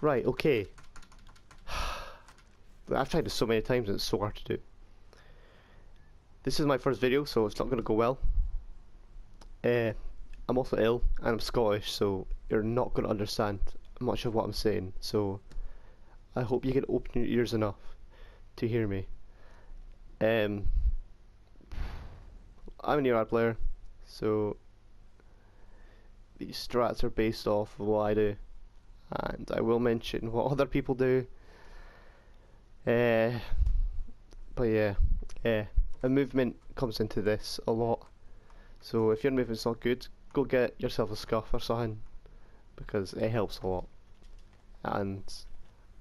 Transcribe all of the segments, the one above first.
Right, okay. I've tried this so many times and it's so hard to do. This is my first video, so it's not going to go well. I'm also ill and I'm Scottish, so you're not going to understand much of what I'm saying. So I hope you can open your ears enough to hear me. I'm a new ad player, so these strats are based off of what I do, and I will mention what other people do. But yeah, a movement comes into this a lot. So if your movement's not good, go get yourself a scuff or something, because it helps a lot. And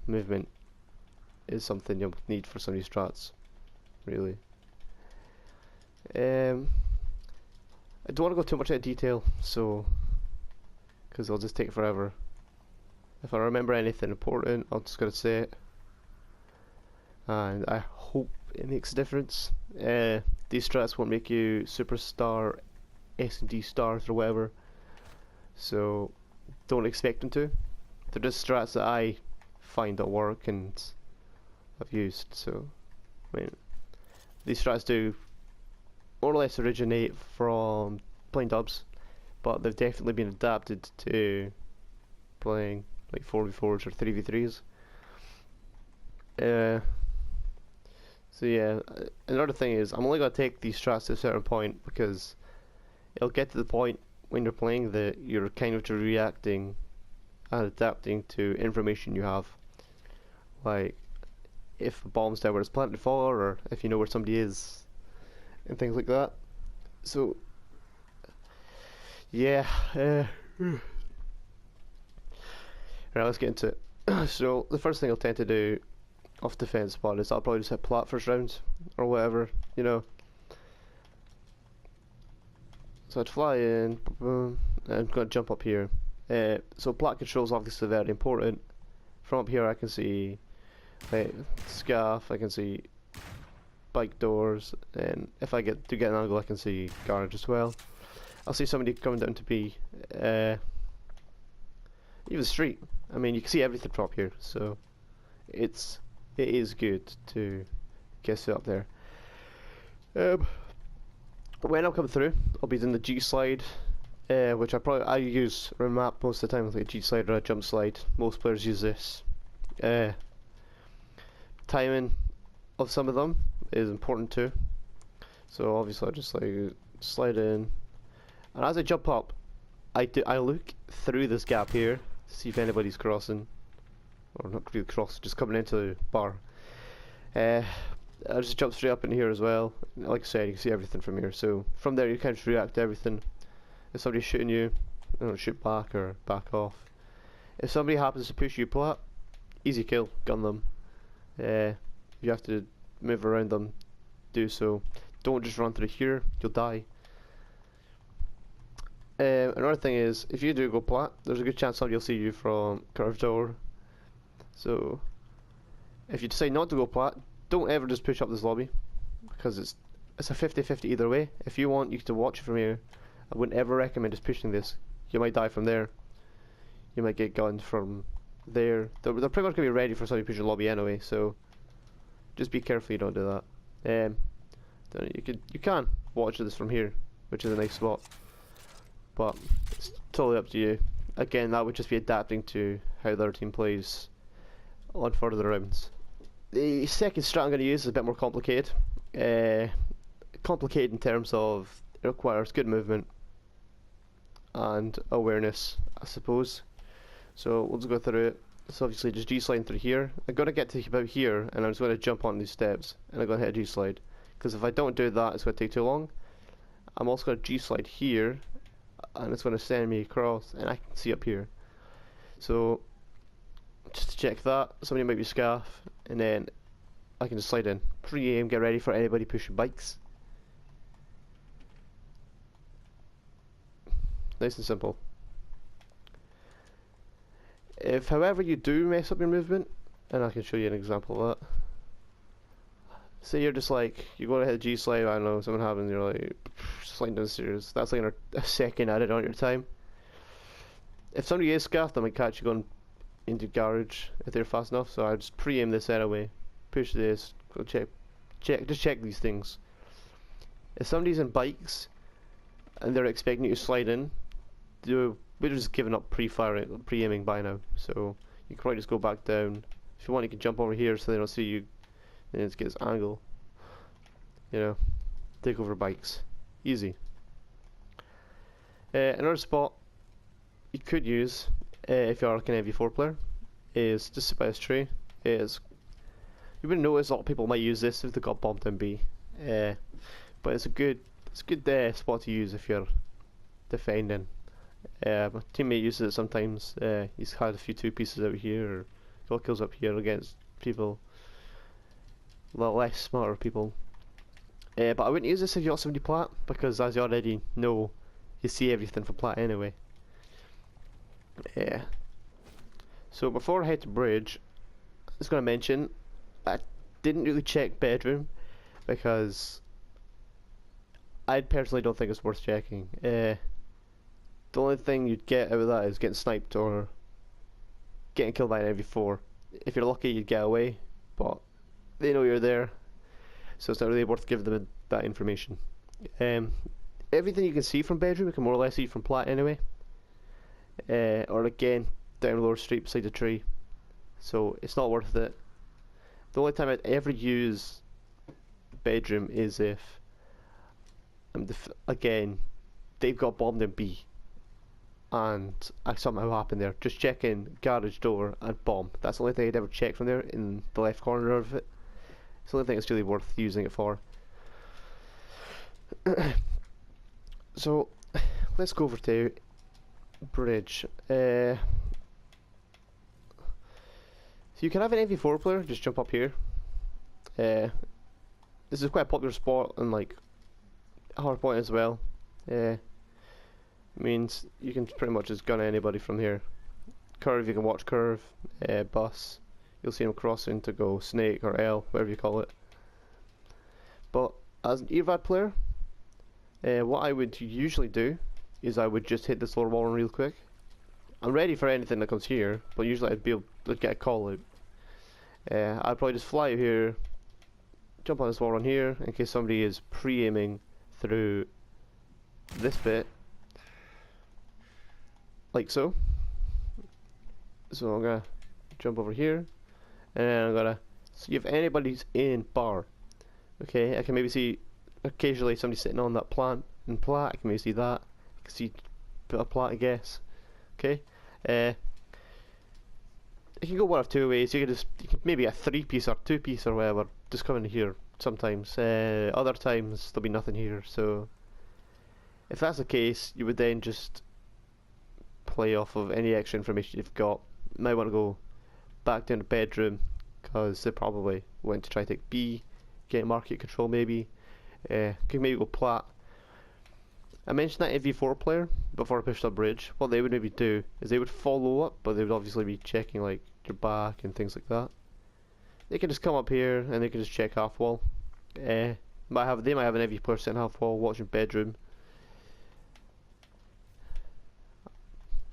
movement is something you'll need for some of these strats, really. I don't want to go too much into detail, so because it'll just take forever. If I remember anything important, I'm just gonna say it, and I hope it makes a difference. These strats won't make you superstar SnD stars or whatever, so don't expect them to. They're just strats that I find that work and I've used. So I mean, these strats do more or less originate from playing dubs, but they've definitely been adapted to playing like 4v4s or 3v3s. So yeah, another thing is I'm only going to take these strats to a certain point, because it'll get to the point when you're playing that you're kind of just reacting and adapting to information you have. Like if a bomb's there where it's planted for, or if you know where somebody is, and things like that. So yeah, right, let's get into it. So the first thing I'll tend to do off defense spot is I'll probably just hit plat first round or whatever, you know. So I'd fly in, boom, and I'm going to jump up here. So plat control is obviously very important. From up here I can see scarf, I can see bike doors, and if I get an angle I can see garage as well. I'll see somebody coming down to B, even the street. I mean, you can see everything from up here, so it is good to get it up there. When I'm coming through, I'll be doing the G slide, which I use around map most of the time, like a G slide or a jump slide. Most players use this. Timing of some of them is important too. So obviously I just like slide in, and as I jump up, I look through this gap here to see if anybody's crossing, or not really crossing, just coming into the bar. I just jump straight up in here as well. Like I said, you can see everything from here. So from there you can just react to everything. If somebody's shooting you, shoot back or back off. If somebody happens to push you plat, easy kill, gun them. If you have to move around them, do so. Don't just run through here, you'll die. Another thing is, if you do go plat, there's a good chance somebody will see you from curved door. So if you decide not to go plat, don't ever just push up this lobby, because it's a 50-50 either way. If you want, you can watch it from here. I wouldn't ever recommend just pushing this. You might die from there. You might get gunned from there. They're pretty much gonna be ready for somebody to push your lobby anyway. So just be careful you don't do that. You can watch this from here, which is a nice spot, but it's totally up to you. Again, that would just be adapting to how the other team plays on further rounds. The second strat I'm going to use is a bit more complicated. Complicated in terms of it requires good movement and awareness, I suppose. So we'll just go through it. So obviously just G-sliding through here. I'm going to get to about here, and I'm just going to jump on these steps, and I'm going to hit a G-slide. Because if I don't do that, it's going to take too long. I'm also going to G-slide here, and it's going to send me across, and I can see up here. So just to check that, somebody might be scarf, and then I can just slide in. Pre-aim, get ready for anybody pushing bikes. Nice and simple. If however you do mess up your movement, and I can show you an example of that. Say you're just like, you go to hit a G slide, I don't know, something happens, you're like sliding down the stairs. That's like a second added on your time. If somebody is scuffed, they might catch you going into garage if they're fast enough. So I just pre-aim this anyway. Push this. Go just check these things. If somebody's in bikes and they're expecting you to slide in, we're just giving up pre-aiming by now. So you can probably just go back down. If you want, you can jump over here so they don't see you. And just get this angle. You know, take over bikes, easy. Another spot you could use if you are like an MV4 player is just sit by this tree. You wouldn't notice a lot of people might use this if they got bombed in B, but it's a good spot to use if you're defending. My teammate uses it sometimes. He's had a few 2-pieces out here or got kills up here against people, a lot less smarter people. But I wouldn't use this if you got somebody plat, because as you already know, you see everything from plat anyway. So before I head to bridge, I was going to mention I didn't really check bedroom because I personally don't think it's worth checking. The only thing you'd get out of that is getting sniped or getting killed by an MV4. If you're lucky, you'd get away, but they know you're there, so it's not really worth giving them that information. Everything you can see from bedroom, you can more or less see from plat anyway. Or again, down lower street beside the tree. So it's not worth it. The only time I'd ever use bedroom is if again, they've got bombed in B and something happened there. Just check in garage door and bomb. That's the only thing I'd ever check from there in the left corner of it. It's the only thing it's really worth using it for. So let's go over to bridge. So you can have an MV4 player just jump up here. This is quite a popular spot and like a hard point as well. Means you can pretty much just gun anybody from here. Curve, you can watch curve. Bus, you'll see him crossing to go snake or L, whatever you call it. But as an EVAD player, what I would usually do is I would just hit this lower wall real quick. I'm ready for anything that comes here, but usually I'd be able to get a call out. I'd probably just fly out here, jump on this wall on here in case somebody is pre-aiming through this bit, like so. So I'm gonna jump over here, and I'm gonna see if anybody's in bar. Okay, I can maybe see occasionally somebody sitting on that plant in plat. I can maybe see that. I can see a plat, I guess. Okay, it can go one of two ways. You can maybe a 3-piece or 2-piece or whatever just come in here sometimes. Other times there'll be nothing here. So if that's the case, you would then just play off of any extra information you've got. You might want to go back down to bedroom because they probably went to try to take B, get market control maybe. Could maybe go plat. I mentioned that MV4 player before I pushed up bridge. What they would maybe do is they would follow up, but they would obviously be checking like your back and things like that. They can just come up here and they can just check half wall. They might have an MV player sitting half wall watching bedroom.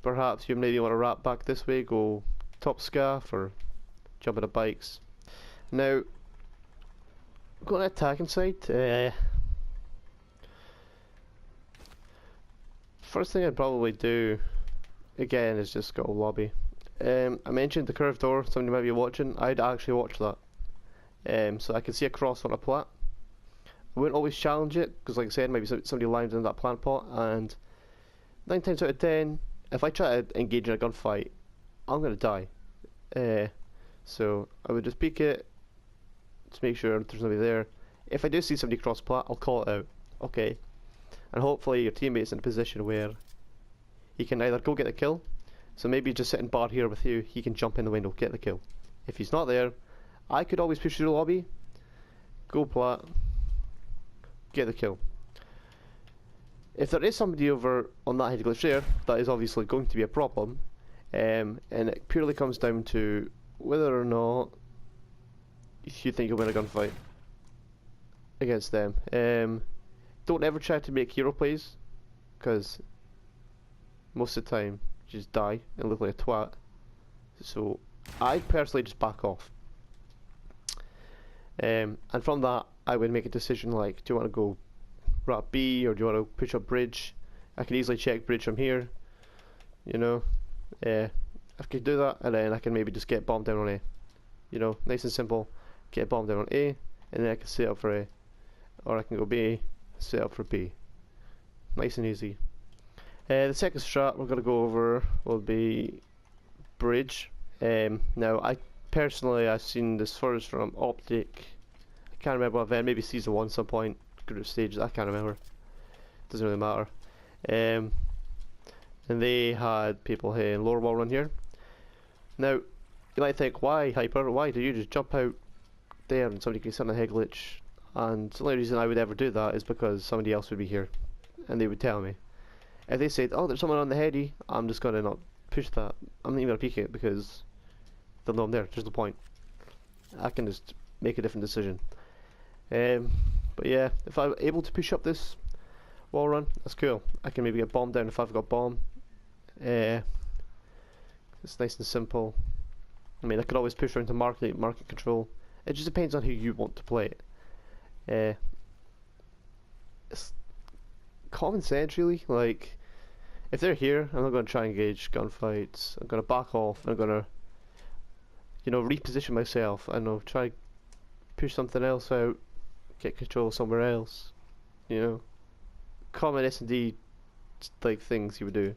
Perhaps you maybe want to wrap back this way, go top scaff or jump into bikes. Now, going to attacking side. First thing I'd probably do again is just go lobby. I mentioned the curved door, somebody might be watching. I'd actually watch that. So I can see a cross on a plat. I wouldn't always challenge it because, like I said, maybe somebody lands in that plant pot, and 9 times out of 10, if I try to engage in a gunfight, I'm gonna die. So I would just peek it to make sure there's nobody there. If I do see somebody cross plat, I'll call it out. Okay. And hopefully your teammate's in a position where he can either go get the kill, so maybe just sit in bar here with you, he can jump in the window, get the kill. If he's not there, I could always push through the lobby, go plat, get the kill. If there is somebody over on that head glitch there, that is obviously going to be a problem, and it purely comes down to whether or not you think you'll win a gunfight against them. Don't ever try to make hero plays, because most of the time you just die and look like a twat. So I personally just back off. And from that, I would make a decision like, do you want to go rat B or do you want to push up bridge? I can easily check bridge from here, you know. I could do that, and then I can maybe just get bombed down on A. You know, nice and simple. Get bombed down on A, and then I can set up for A. Or I can go B, set up for B. Nice and easy. The second strat we're going to go over will be bridge. Now, I've seen this first from Optic. I can't remember what event, maybe season 1 some point, group stages, I can't remember. Doesn't really matter. And they had people hitting lower wall run here. Now, you might think, why Hyper? Why do you just jump out there and somebody can sit on a head glitch? And the only reason I would ever do that is because somebody else would be here and they would tell me. If they said, oh, there's someone on the heady, I'm just gonna not push that. I'm not even gonna peek it because they'll know I'm there. There's no point. I can just make a different decision. But yeah, if I'm able to push up this wall run, that's cool. I can maybe get bombed down if I've got bomb. It's nice and simple. I mean, I could always push around to market control. It just depends on who you want to play it. It's common sense, really. Like, if they're here, I'm not going to try and engage gunfights. I'm going to back off. I'm going to, you know, reposition myself. I know, try push something else out, get control somewhere else. You know, common SnD like things you would do.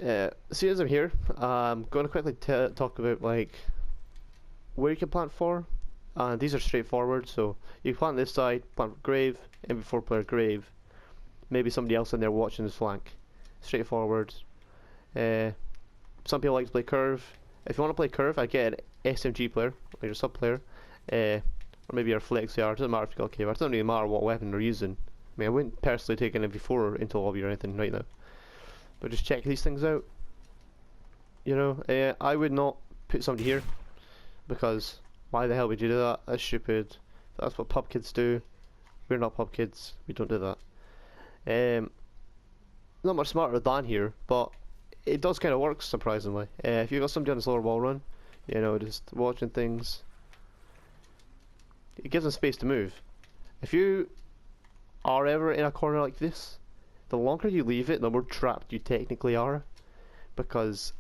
As soon as I'm here, I'm going to quickly talk about like where you can plant for. These are straightforward, so you plant this side, plant for grave, MV4 player grave, maybe somebody else in there watching this flank. Straightforward. Some people like to play curve. If you want to play curve, I get an SMG player, like your sub player, or maybe your flex AR. Doesn't matter if you got KVR. It doesn't really matter what weapon they're using. I mean, I wouldn't personally take an MV4 into lobby or anything right now, but just check these things out. You know, I would not put somebody here because why the hell would you do that? That's stupid. That's what pub kids do. We're not pub kids. We don't do that. Not much smarter than here, but it does kind of work surprisingly. If you've got somebody on this lower wall run, you know, just watching things, it gives them space to move. If you are ever in a corner like this, the longer you leave it, the more trapped you technically are, because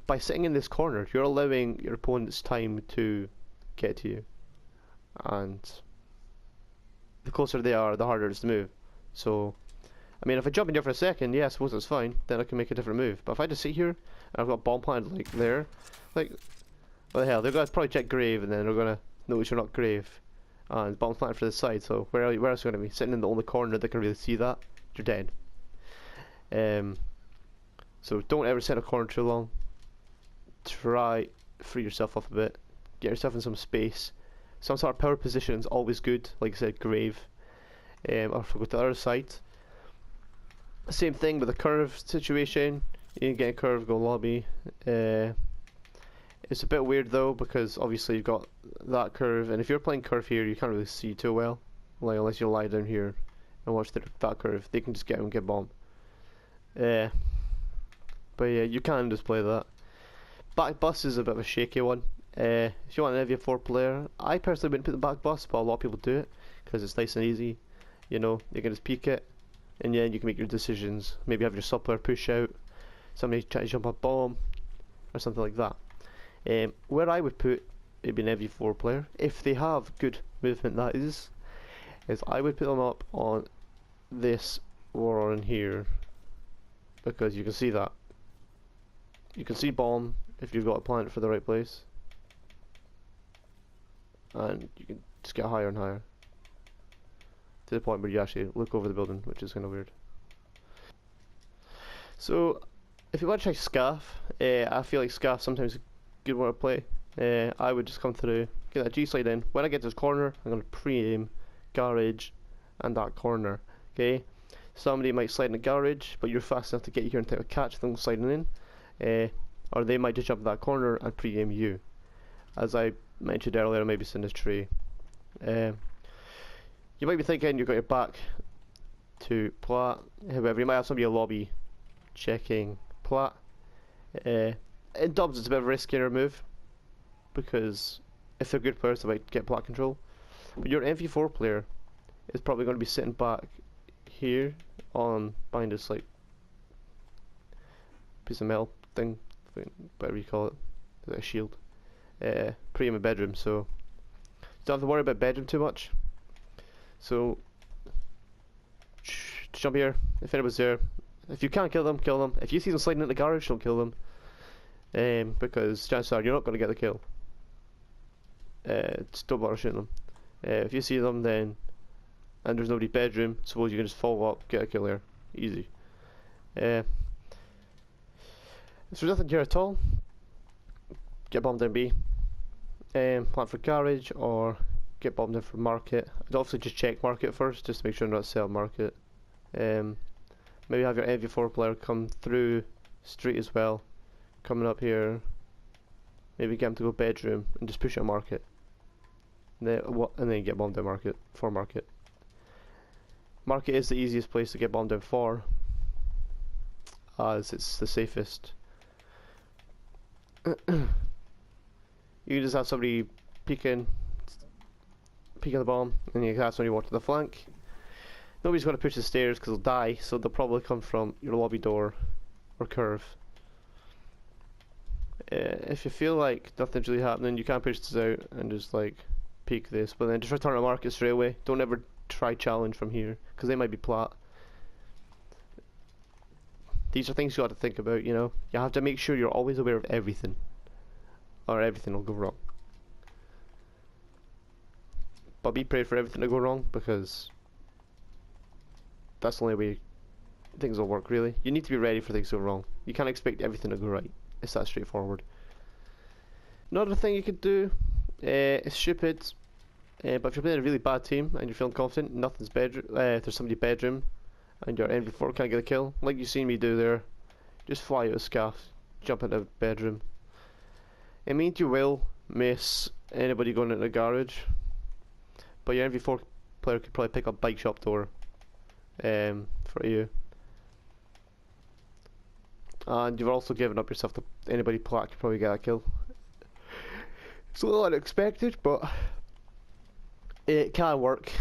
by sitting in this corner, you're allowing your opponent's time to get to you, and the closer they are, the harder it is to move. So, I mean, if I jump in here for a second, yeah, I suppose it's fine, then I can make a different move. But if I just sit here, and I've got bomb planted like there, like, what the hell, they're going to probably check grave, and then they're going to notice you're not grave, and bomb planted for the side, so where else are you going to be? Sitting in the only corner that can really see that, you're dead. So don't ever sit in a corner too long. Try free yourself up a bit, get yourself in some space. Some sort of power position is always good, like I said, grave. Or if we go to the other side, same thing with a curve situation. You can get a curve, go lobby. It's a bit weird though, because obviously you've got that curve, and if you're playing curve here, you can't really see too well. Like, unless you lie down here and watch that curve, they can just get out and get bombed. But yeah, you can just play that. Back bus is a bit of a shaky one. If you want an MV4 player, I personally wouldn't put the back bus, but a lot of people do it because it's nice and easy. You know, you can just peek it, and yeah, you can make your decisions. Maybe have your sub player push out, somebody try to jump a bomb, or something like that. Where I would put maybe an MV4 player, if they have good movement, that is I would put them up on this wall in here, because you can see that. You can see bomb if you've got a plant for the right place, and you can just get higher and higher to the point where you actually look over the building, which is kind of weird. So if you want to try scaff, I feel like scaff sometimes is a good one to play. I would just come through, get that G slide in. When I get to this corner, I'm going to pre-aim garage and that corner. Okay, somebody might slide in the garage, but you're fast enough to get here and take a catch them sliding in, or they might just jump in that corner and pre-aim you. As I mentioned earlier, maybe it's in this tree. You might be thinking you've got your back to plat, however you might have somebody in the lobby checking plat. In dubs it's a bit of a riskier move, because if they're good players they might get plat control. But your MV4 player is probably going to be sitting back here on behind this like piece of metal thing, whatever you call it, like a shield, pretty in my bedroom, so don't have to worry about bedroom too much. So jump here, if anyone's there. If you can't kill them, kill them. If you see them sliding in the garage, don't kill them, because chances are you're not going to get the kill. Just don't bother shooting them. If you see them then, and there's nobody bedroom, suppose you can just follow up, get a kill there, easy. If there's nothing here at all, get bombed down B, plant for garage, or get bombed in for market. I'd obviously just check market first, just to make sure you're not set up market. Maybe have your MV4 player come through street as well, coming up here. Maybe get him to go bedroom and just push it market. And then get bombed down market, for market. Market is the easiest place to get bombed down for, as it's the safest. You can just have somebody peeking the bomb, and you can have somebody walk to the flank. Nobody's going to push the stairs because they'll die, so they'll probably come from your lobby door or curve. If you feel like nothing's really happening, you can push this out and just like peek this, but then just return to market straight away. Don't ever try challenge from here because they might be plat. These are things you got to think about, you know. You have to make sure you're always aware of everything, or everything will go wrong. But be prepared for everything to go wrong, because that's the only way things will work, really. You need to be ready for things to go wrong. You can't expect everything to go right. It's that straightforward. Another thing you could do is stupid, but if you're playing a really bad team and you're feeling confident, nothing's bedroom. If there's somebody bedroom and your MV4 can't get a kill, like you've seen me do there, just fly out a scaff, jump into bedroom. It means you will miss anybody going into the garage, but your MV4 player could probably pick up bike shop door for you. And you've also given up yourself to anybody plat could probably get a kill. It's a little unexpected, but it can work.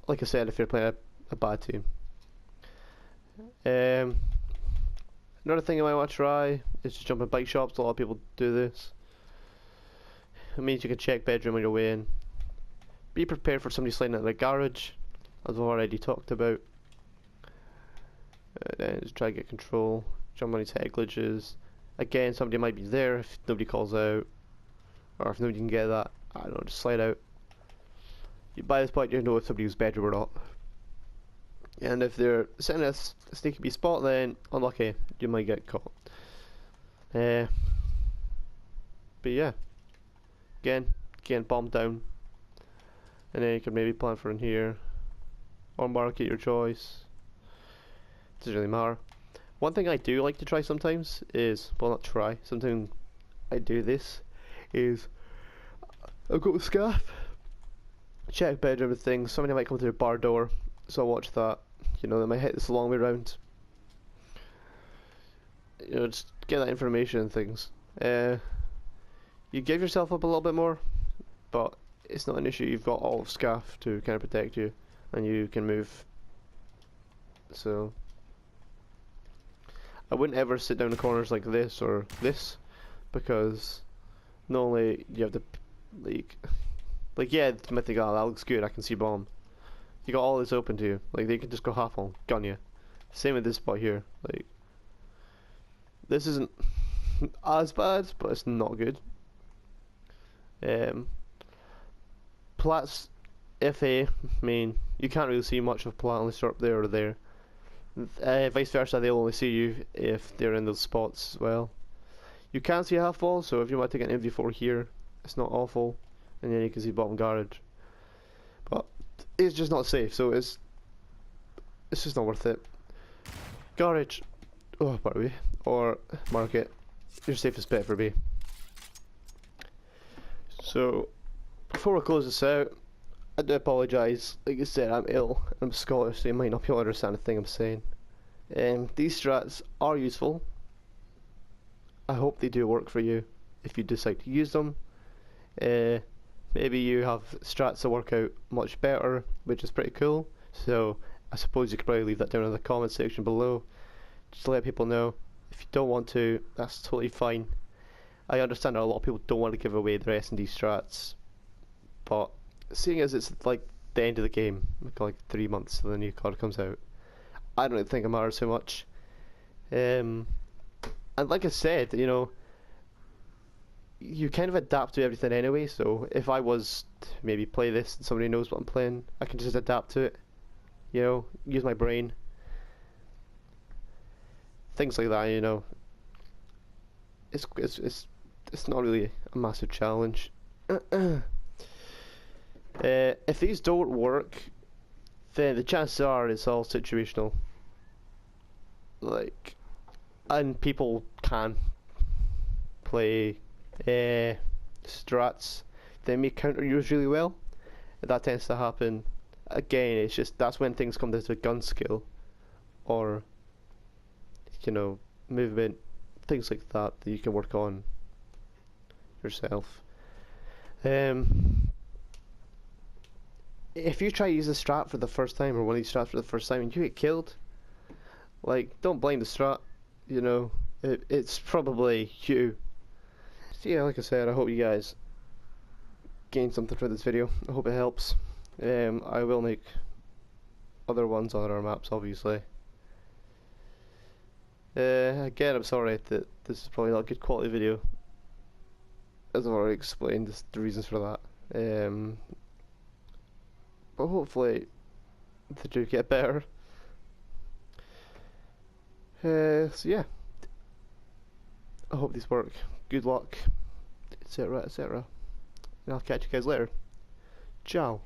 Like I said, if you're playing a bad team. Another thing you might want to try is just jump in bike shops. A lot of people do this. It means you can check bedroom on your way in. Be prepared for somebody sliding into the garage, as I've already talked about. And then just try to get control. Jump on these head glitches. Again, somebody might be there if nobody calls out, or if nobody can get that. I don't know, just slide out. By this point, you know if somebody was bedroom or not. And if they're sitting in a sneaky B spot, then unlucky, you might get caught. But yeah, again, getting bombed down, and then you can maybe plan for in here, or market your choice. Doesn't really matter. One thing I do like to try sometimes is, well, not try, sometimes I do this, is I'll go to scaff, check bedroom and things. Somebody might come through a bar door, so I'll watch that. You know, they might hit this a long way round. You know, just get that information and things. You give yourself up a little bit more, but it's not an issue. You've got all of scaff to kind of protect you, and you can move. So I wouldn't ever sit down the corners like this or this, because not only you have to like yeah, you might think, oh, that looks good, I can see bomb. You got all this open to you. Like, they can just go half on, gun you. Same with this spot here. Like, this isn't as bad, but it's not good. Plat's FA, you can't really see much of plat unless you're up there or there. Vice versa, they'll only see you if they're in those spots as well. You can see half wall, so if you want to get an MV4 here, it's not awful, and then you can see bottom garage. But it's just not safe, so it's just not worth it. Garage, oh, by the way, or market, your safest bet for B. So before we close this out, I do apologise. Like I said, I'm ill. I'm Scottish, so you might not be able to understand the thing I'm saying. These strats are useful. I hope they do work for you if you decide to use them. Maybe you have strats that work out much better, which is pretty cool. So I suppose you could probably leave that down in the comment section below, just to let people know. If you don't want to, that's totally fine. I understand that a lot of people don't want to give away their SnD strats, but seeing as it's like the end of the game, like 3 months till the new card comes out, I don't think it matters so much. And like I said, you know, you kind of adapt to everything anyway, so if I was to maybe play this and somebody knows what I'm playing, I can just adapt to it, you know, use my brain. Things like that, you know. It's not really a massive challenge. If these don't work, then the chances are it's all situational. Like, and people can play strats, they may counter yours really well. That tends to happen. Again, it's just that's when things come down to gun skill, or you know, movement, things like that that you can work on yourself. If you try to use a strat for the first time, or one of these strats for the first time, and you get killed, like, don't blame the strat. You know, it's probably you. So yeah, like I said, I hope you guys gain something from this video. I hope it helps. I will make other ones on other maps, obviously. Again, I'm sorry that this is probably not a good quality video, as I've already explained the reasons for that. But hopefully they do get better. So yeah, I hope these work. Good luck, etc., etc. And I'll catch you guys later. Ciao.